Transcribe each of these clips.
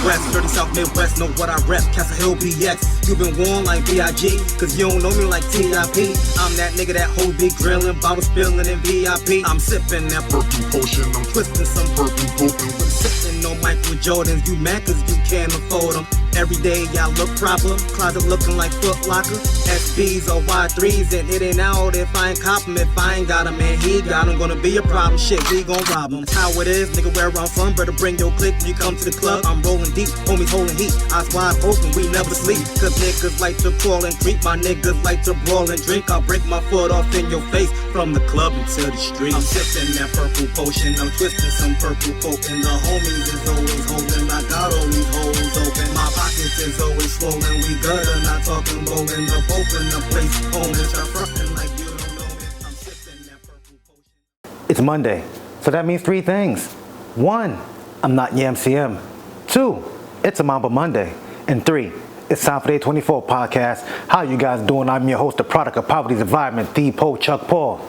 West, dirty South Midwest, know what I rep, Castle Hill BX. You been warned like B.I.G., cause you don't know me like T.I.P. I'm that nigga that hold big grillin', bottle spillin' in VIP. I'm sippin' that purple potion, I'm twistin' some purple potion. Sippin' no Michael Jordans, you mad cause you can't afford them. Every day y'all look proper, closet looking like Foot Locker. SBs or Y3s, and it ain't out if I ain't cop 'em. If I ain't got 'em, man, he got 'em. Gonna be a problem, shit, we gon' rob 'em. How it is, nigga, where I'm from, better bring your clique when you come to the club. I'm rolling deep, homies holding heat, eyes wide open, we never sleep. Cause niggas like to crawl and creep, my niggas like to brawl and drink. I'll break my foot off in your face, from the club into the street. I'm sipping that purple potion, I'm twisting some purple coke, and the homies is always holding. I got all these holes open, my pockets is always swollen. We good, I'm not talking rolling up, open the place, owning, start frontin' like you don't know it. I'm sipping that purple potion. It's Monday, so that means three things. One, I'm not your MCM. Two, it's a Mamba Monday. And three, it's time for the 24 podcast. How you guys doing? I'm your host, the product of poverty's environment, the Po Chuck Paul.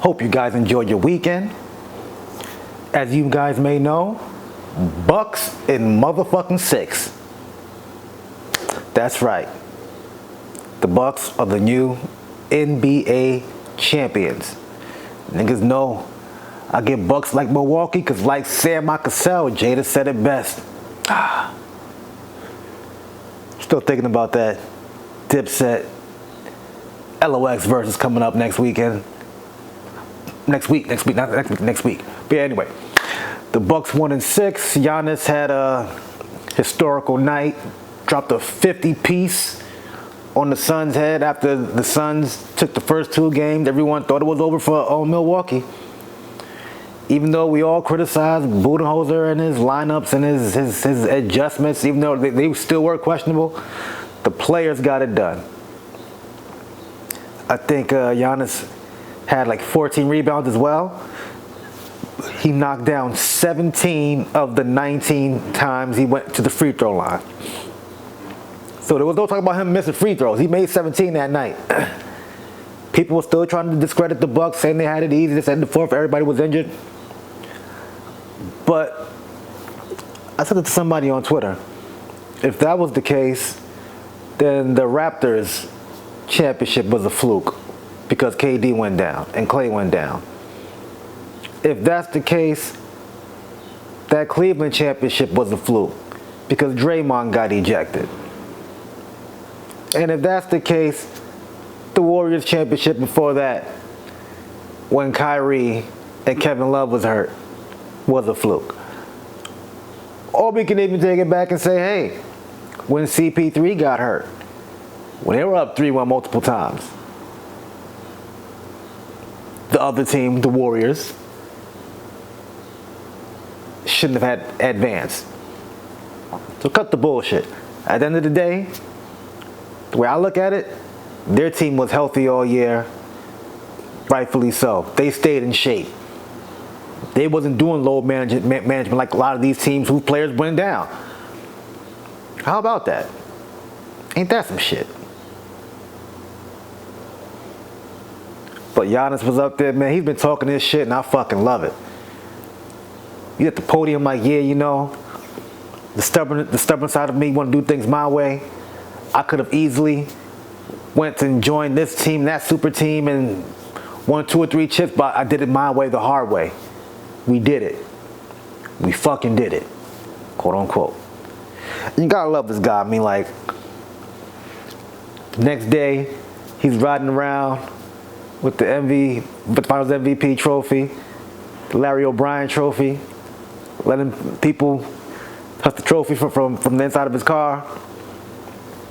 Hope you guys enjoyed your weekend. As you guys may know, Bucks in motherfucking 6. That's right. The Bucks are the new NBA champions. Niggas know I get Bucks like Milwaukee because like Sam Cassell, Jada said it best. Still thinking about that Dipset LOX versus coming up next weekend. Next week. But yeah, anyway, the Bucks 1-6. Giannis had a historical night. Dropped a 50-piece on the Suns' head after the Suns took the first two games. Everyone thought it was over for Milwaukee. Even though we all criticized Budenholzer and his lineups and his adjustments, even though they still were questionable, the players got it done. I think Giannis had like 14 rebounds as well. He knocked down 17 of the 19 times he went to the free throw line. So there was no talk about him missing free throws. He made 17 that night. People were still trying to discredit the Bucks, saying they had it easy. They said the fourth, everybody was injured. But I said it to somebody on Twitter. If that was the case, then the Raptors championship was a fluke because KD went down and Clay went down. If that's the case, that Cleveland championship was a fluke because Draymond got ejected. And if that's the case, the Warriors championship before that, when Kyrie and Kevin Love was hurt, was a fluke. Or we can even take it back and say, hey, when CP3 got hurt, when they were up 3-1 multiple times, the other team, the Warriors, shouldn't have had advanced. So cut the bullshit. At the end of the day, the way I look at it, their team was healthy all year, rightfully so. They stayed in shape. They wasn't doing load management like a lot of these teams whose players went down. How about that? Ain't that some shit? But Giannis was up there, man. He's been talking this shit, and I fucking love it. He's at the podium like, yeah, you know, the stubborn side of me want to do things my way. I could have easily went and joined this team, that super team, and won 2 or 3 chips, but I did it my way, the hard way. We did it. We fucking did it. Quote unquote. You gotta love this guy. I mean, like, the next day, he's riding around with the Finals MVP trophy, the Larry O'Brien trophy, letting people touch the trophy from the inside of his car.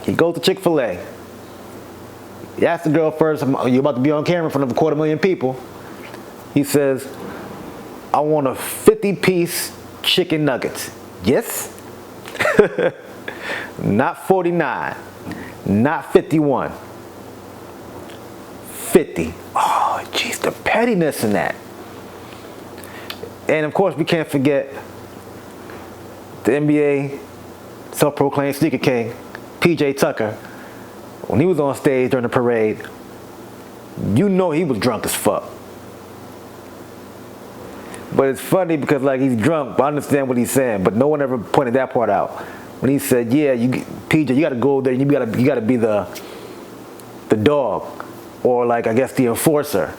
He goes to Chick-fil-A. He asked the girl first, you're about to be on camera in front of 250,000 people. He says, I want a 50-piece chicken nuggets. Yes? Not 49. Not 51. 50. Oh, jeez, the pettiness in that. And of course, we can't forget the NBA self-proclaimed sneaker king, PJ Tucker. When he was on stage during the parade, you know he was drunk as fuck. But it's funny because like he's drunk, but I understand what he's saying. But no one ever pointed that part out. When he said, "Yeah, PJ, you got to go there. And you got to be the dog, or like I guess the enforcer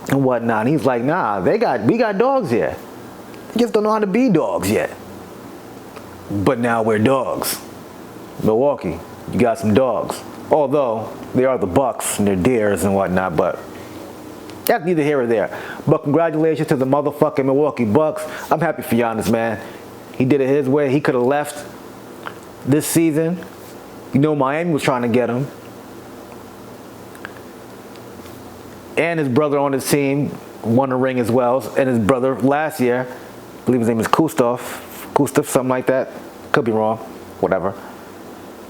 and whatnot." And he's like, "Nah, we got dogs here. You just don't know how to be dogs yet. But now we're dogs. Milwaukee, you got some dogs. Although they are the Bucks and they're deers and whatnot, but." That's neither here or there. But congratulations to the motherfucking Milwaukee Bucks. I'm happy for Giannis, man. He did it his way. He could have left this season. You know Miami was trying to get him. And his brother on his team won a ring as well. And his brother last year, I believe his name is Kustov, something like that. Could be wrong. Whatever.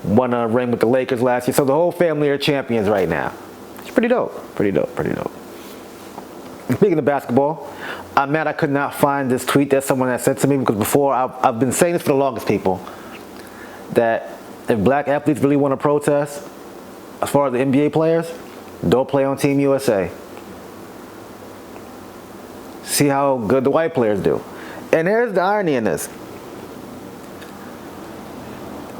Won a ring with the Lakers last year. So the whole family are champions right now. It's pretty dope. Pretty dope. Speaking of basketball, I'm mad I could not find this tweet that someone had sent to me, because before I've been saying this for the longest, people, that if black athletes really want to protest, as far as the NBA players, don't play on Team USA. See how good the white players do. And here's the irony in this.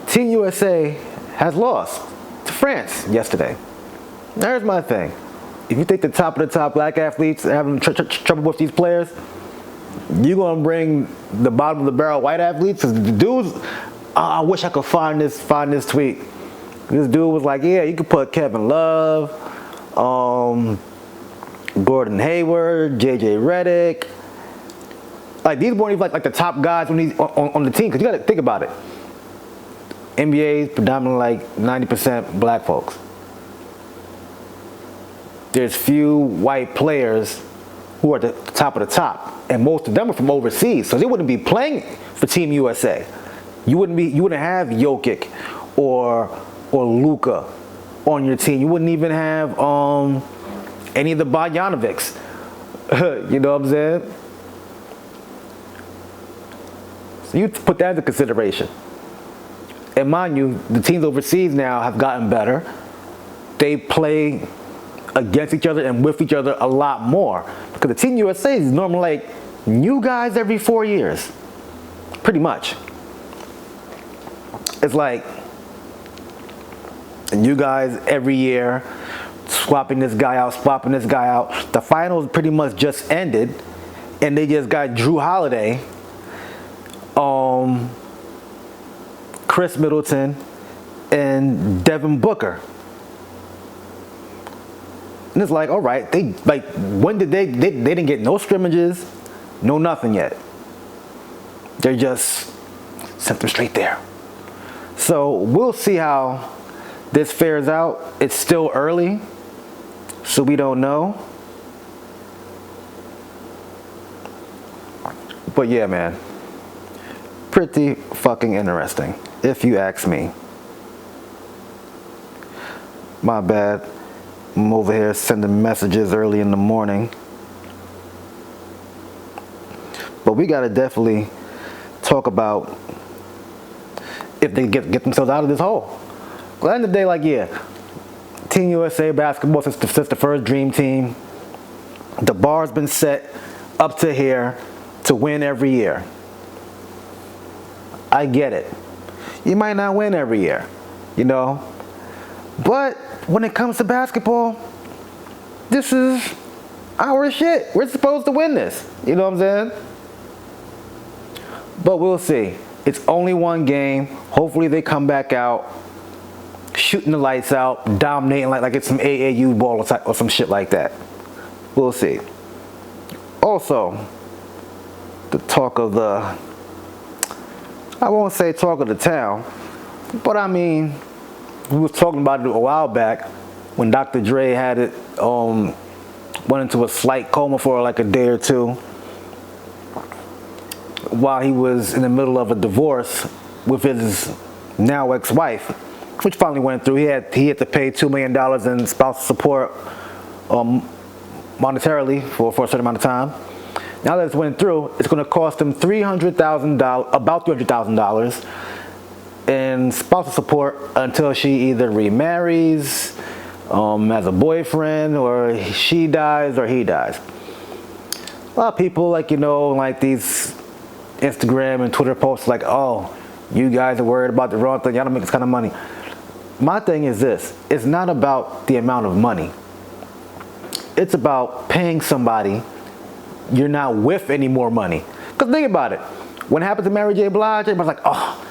Team USA has lost to France yesterday. There's my thing. If you think the top of the top black athletes are having trouble with these players, you're going to bring the bottom of the barrel white athletes? Because the dudes, I wish I could find this tweet. This dude was like, yeah, you could put Kevin Love, Gordon Hayward, JJ Redick. Like, these weren't even like the top guys when he's on the team. Because you got to think about it. NBA is predominantly like 90% black folks. There's few white players who are at the top of the top, and most of them are from overseas, so they wouldn't be playing for Team USA. You wouldn't have Jokic or Luka on your team. You wouldn't even have any of the Bogdanovics. You know what I'm saying? So you put that into consideration. And mind you, the teams overseas now have gotten better. They play against each other and with each other a lot more, because the Team USA is normally like new guys every 4 years, pretty much. It's like new guys every year, swapping this guy out. The finals pretty much just ended, and they just got Drew Holiday, Chris Middleton, and Devin Booker. And it's like, all right, when did they didn't get no scrimmages, no nothing yet. They just sent them straight there. So we'll see how this fares out. It's still early, so we don't know. But yeah, man, pretty fucking interesting, if you ask me. My bad. I'm over here sending messages early in the morning. But we gotta definitely talk about if they get themselves out of this hole. At the end of the day, like, yeah, Team USA basketball since the first dream team, the bar's been set up to here to win every year. I get it. You might not win every year, you know, but when it comes to basketball, this is our shit. We're supposed to win this. You know what I'm saying? But we'll see. It's only one game. Hopefully they come back out, shooting the lights out, dominating like it's some AAU ball or some shit like that. We'll see. Also, the talk of the, I won't say talk of the town, but I mean, we was talking about it a while back when Dr.Dre had it, went into a slight coma for like a day or two while he was in the middle of a divorce with his now ex-wife, which finally went through. He had to pay $2 million in spousal support monetarily for a certain amount of time. Now that it's went through, it's going to cost him $300,000, about $300,000 in spousal support until she either remarries as a boyfriend, or she dies or he dies. lot of people, like, you know, like these Instagram and Twitter posts like, oh, you guys are worried about the wrong thing, y'all don't make this kind of money. My thing is this, it's not about the amount of money. It's about paying somebody you're not with any more money. Because think about it, when it happened to Mary J. Blige, everybody's like, oh,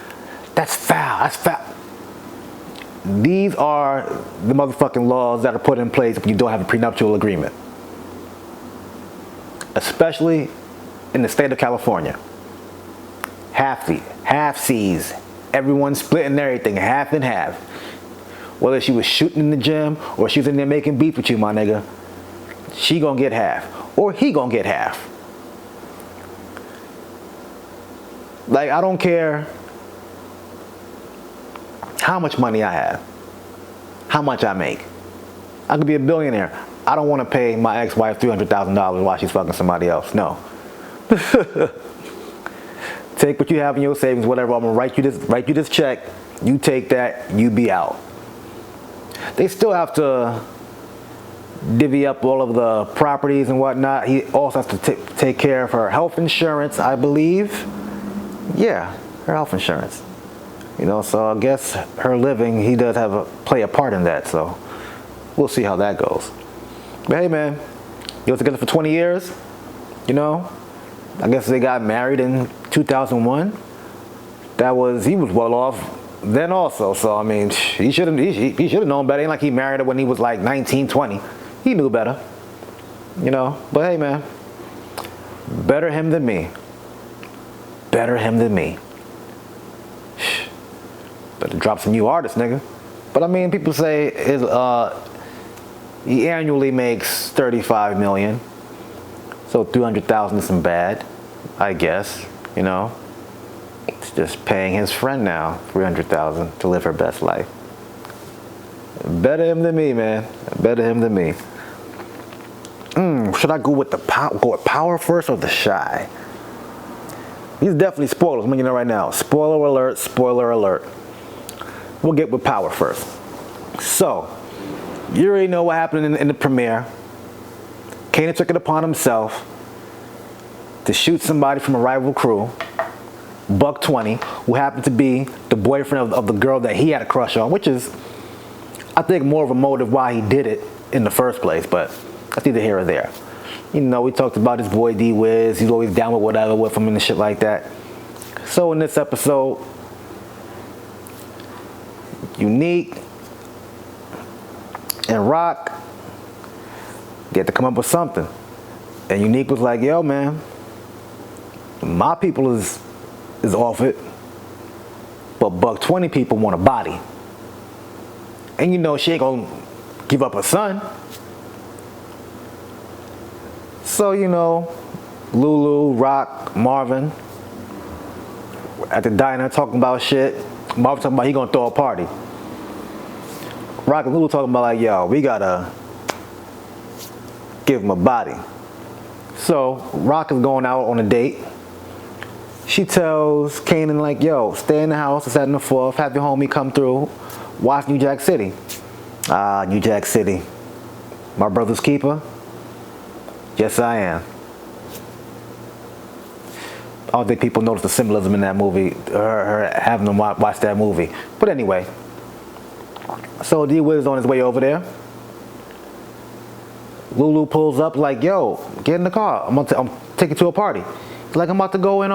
that's foul, that's foul. These are the motherfucking laws that are put in place when you don't have a prenuptial agreement. Especially in the state of California. Half seas. Everyone splitting everything, half and half. Whether she was shooting in the gym or she was in there making beats with you, my nigga, she gonna get half. Or he gonna get half. Like, I don't care how much money I have, how much I make. I could be a billionaire. I don't want to pay my ex-wife $300,000 while she's fucking somebody else. No. Take what you have in your savings, whatever. I'm gonna write you this check. You take that. You be out. They still have to divvy up all of the properties and whatnot. He also has to take care of her health insurance, I believe. Yeah, her health insurance. You know, so I guess her living, he does play a part in that. So we'll see how that goes. But hey, man, they was together for 20 years. You know, I guess they got married in 2001. He was well off then also. So I mean, he should have known better. Ain't like he married her when he was like 19, 20. He knew better. You know, but hey, man, better him than me. Better him than me. Better drop some new artists, nigga. But I mean, people say he annually makes $35 million. So 300,000 isn't bad, I guess. You know, it's just paying his friend now $300,000 to live her best life. Better him than me, man. Better him than me. Should I go with power first or the shy? These definitely spoilers. I'm letting you know right now. Spoiler alert. Spoiler alert. We'll get with power first. So, you already know what happened in the premiere. Kanan took it upon himself to shoot somebody from a rival crew, Buck 20, who happened to be the boyfriend of the girl that he had a crush on, which is, I think, more of a motive why he did it in the first place, but that's either here or there. You know, we talked about his boy D-Wiz. He's always down with whatever with him and shit like that. So in this episode, Unique and Rock, they had to come up with something. And Unique was like, yo, man, my people is off it, but Buck 20 people want a body. And you know she ain't gonna give up her son. So, you know, Lulu, Rock, Marvin at the diner talking about shit. Marvin talking about he gonna throw a party. Rock and Lulu talking about like, yo, we gotta give him a body. So Rock is going out on a date. She tells Kanan like, yo, stay in the house, it's at the 4th, have your homie come through, watch New Jack City. New Jack City. My brother's keeper? Yes, I am. I don't think people notice the symbolism in that movie, her having them watch that movie. But anyway, so D-Wiz is on his way over there. Lulu pulls up like, yo, get in the car. I'm taking you to a party. He's like, I'm about to go and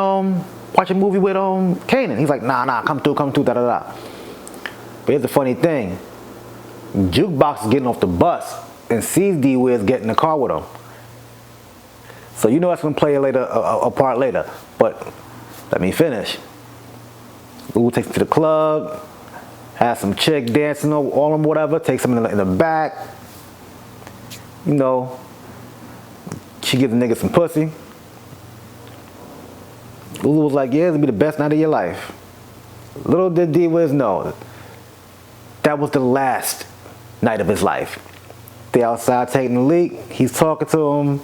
watch a movie with Kanan. He's like, nah, come through, da-da-da. But here's the funny thing. Jukebox is getting off the bus and sees D-Wiz get in the car with him. So you know that's going to play a part later. But let me finish. Lulu takes him to the club, has some chick dancing all him, whatever, takes him in the back. You know, she gives the nigga some pussy. Lulu was like, yeah, it's going to be the best night of your life. Little did D-Wiz know, that was the last night of his life. They outside taking a leak. He's talking to him.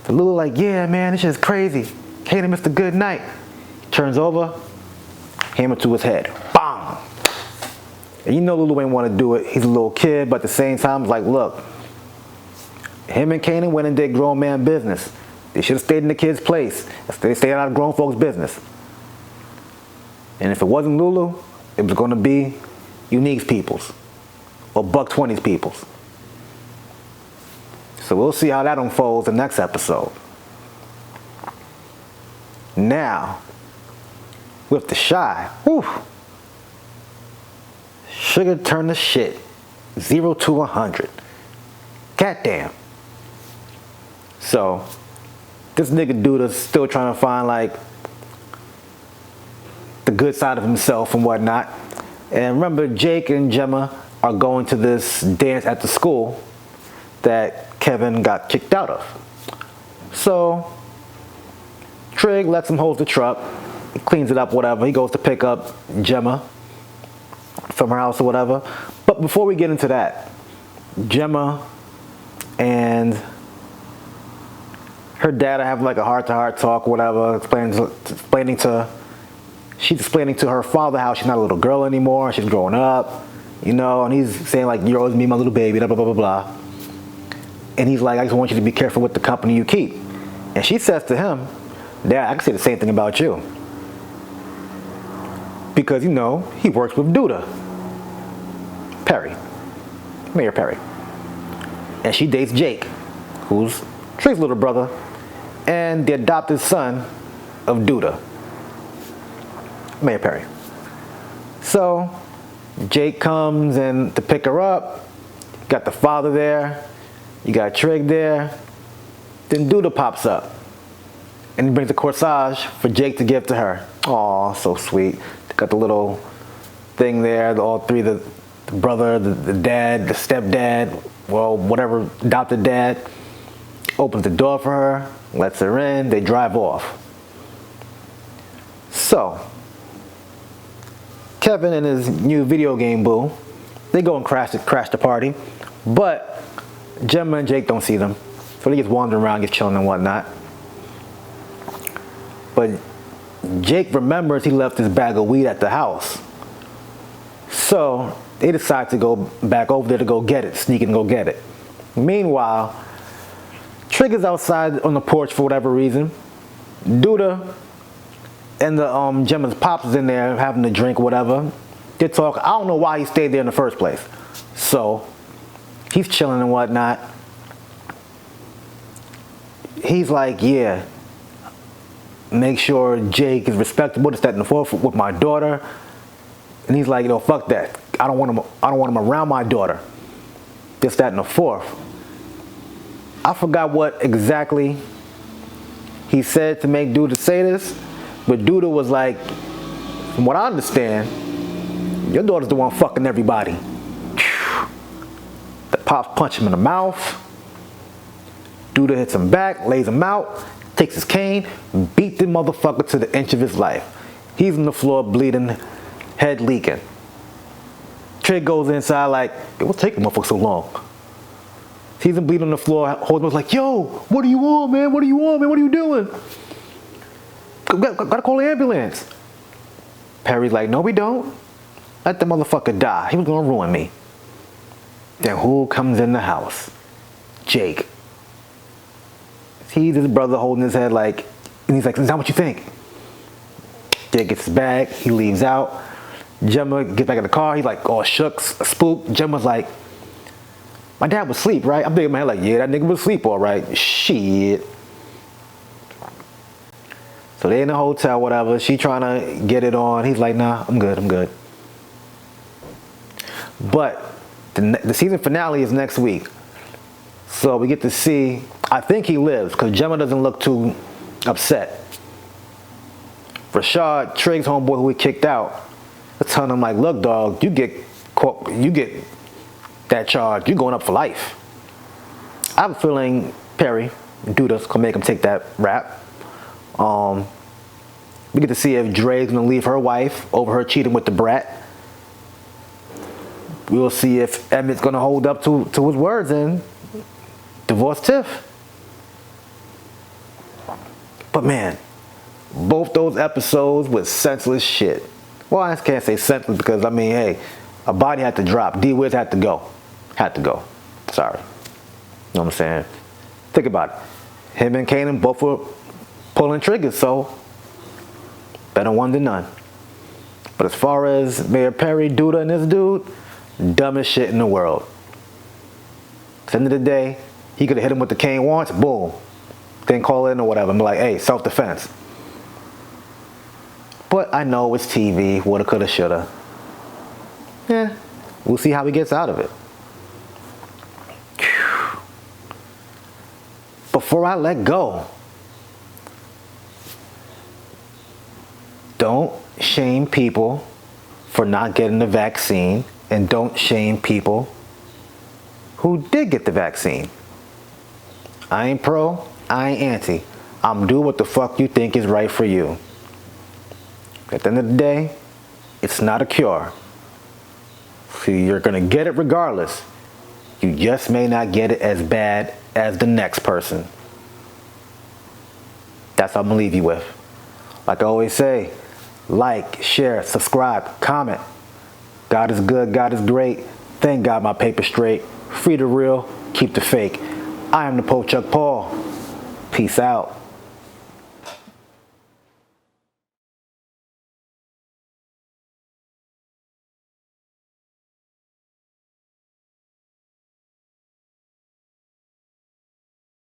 The Lulu like, yeah, man, this shit's crazy. Kanan missed a good night. He turns over, hammer to his head. Bang! And you know Lulu ain't want to do it. He's a little kid, but at the same time, like, look, Him and Kanan went and did grown man business. They should have stayed in the kid's place. They stayed out of grown folks' business. And if it wasn't Lulu, it was going to be Unique's peoples or Buck 20's peoples. So we'll see how that unfolds in the next episode. Now, with the Shy, whew, Sugar turned to shit. 0 to 100. Goddamn. So, this nigga Duda's still trying to find like the good side of himself and whatnot. And remember, Jake and Gemma are going to this dance at the school that Kevin got kicked out of. So, Trig lets him hold the truck. He cleans it up, whatever. He goes to pick up Gemma from her house or whatever. But before we get into that, Gemma and her dad are having like a heart-to-heart talk, whatever, she's explaining to her father how she's not a little girl anymore, she's growing up, you know, and he's saying like, you're always me, my little baby, blah, blah, blah, blah, blah. And he's like, I just want you to be careful with the company you keep. And she says to him, Dad, I can say the same thing about you. Because, you know, he works with Duda. Mayor Perry. And she dates Jake, who's Trig's little brother, and the adopted son of Duda. Mayor Perry. So, Jake comes in to pick her up. Got the father there. You got Trig there. Then Duda pops up. And he brings a corsage for Jake to give to her. Aw, so sweet. They got the little thing there, all three, the brother, the dad, the stepdad, well, whatever, adopted dad. Opens the door for her, lets her in, they drive off. So, Kevin and his new video game boo, they go and crash the party, but Gemma and Jake don't see them. So they just wandering around, just chilling and whatnot. But Jake remembers he left his bag of weed at the house. So they decide to go back over there to go get it, sneak and go get it. Meanwhile, Trig is outside on the porch for whatever reason. Duda and the Gemma's pops is in there having a drink, whatever. They talk. I don't know why he stayed there in the first place. So he's chilling and whatnot. He's like, yeah, make sure Jake is respectable to step in the forefront with my daughter. And he's like, you know, fuck that. I don't want him around my daughter. Just that in the fourth. I forgot what exactly he said to make Duda say this, but Duda was like, from what I understand, your daughter's the one fucking everybody. The pops punch him in the mouth. Duda hits him back, lays him out, takes his cane, beat the motherfucker to the inch of his life. He's on the floor bleeding, head leaking. Trig goes inside like, what's taking the motherfucker so long? He's bleeding on the floor, holding him like, yo, what do you want, man? What do you want, man? What are you doing? Gotta call the ambulance. Perry's like, no, we don't. Let the motherfucker die. He was gonna ruin me. Then who comes in the house? Jake. He's his brother holding his head like, and he's like, is that what you think? Jake gets his bag, he leaves out. Gemma gets back in the car, he's like, oh, shucks, spooked. Gemma's like, my dad was asleep, right? I'm thinking in my head like, yeah, that nigga was asleep, all right. Shit. So they in the hotel, whatever. She trying to get it on. He's like, nah, I'm good. But the season finale is next week. So we get to see, I think he lives, because Gemma doesn't look too upset. Rashad, Trig's homeboy who he kicked out, they're telling him like, look, dog, you get that charge, you're going up for life. I have a feeling Perry, Duda's gonna make him take that rap. We get to see if Dre's gonna leave her wife over her cheating with the brat. We'll see if Emmett's gonna hold up to his words and divorce Tiff. But man, both those episodes was senseless shit. Well, I can't say senseless because, I mean, hey, a body had to drop. D-Wiz had to go. Sorry. know what I'm saying? Think about it. Him and Kanan both were pulling triggers, so better one than none. But as far as Mayor Perry, Duda, and this dude, dumbest shit in the world. At the end of the day, he could have hit him with the cane once, boom. Then call in or whatever and be like, hey, self-defense. But I know it's TV, woulda, coulda, shoulda. Yeah, we'll see how he gets out of it. Before I let go, don't shame people for not getting the vaccine, and don't shame people who did get the vaccine. I ain't pro, I ain't anti. I'm doing what the fuck you think is right for you. At the end of the day, it's not a cure. So you're gonna get it regardless. You just may not get it as bad as the next person. That's what I'm gonna leave you with. Like I always say, like, share, subscribe, comment. God is good, God is great. Thank God my paper's straight. Free the real, keep the fake. I am the Poe Chuck Paul. Peace out.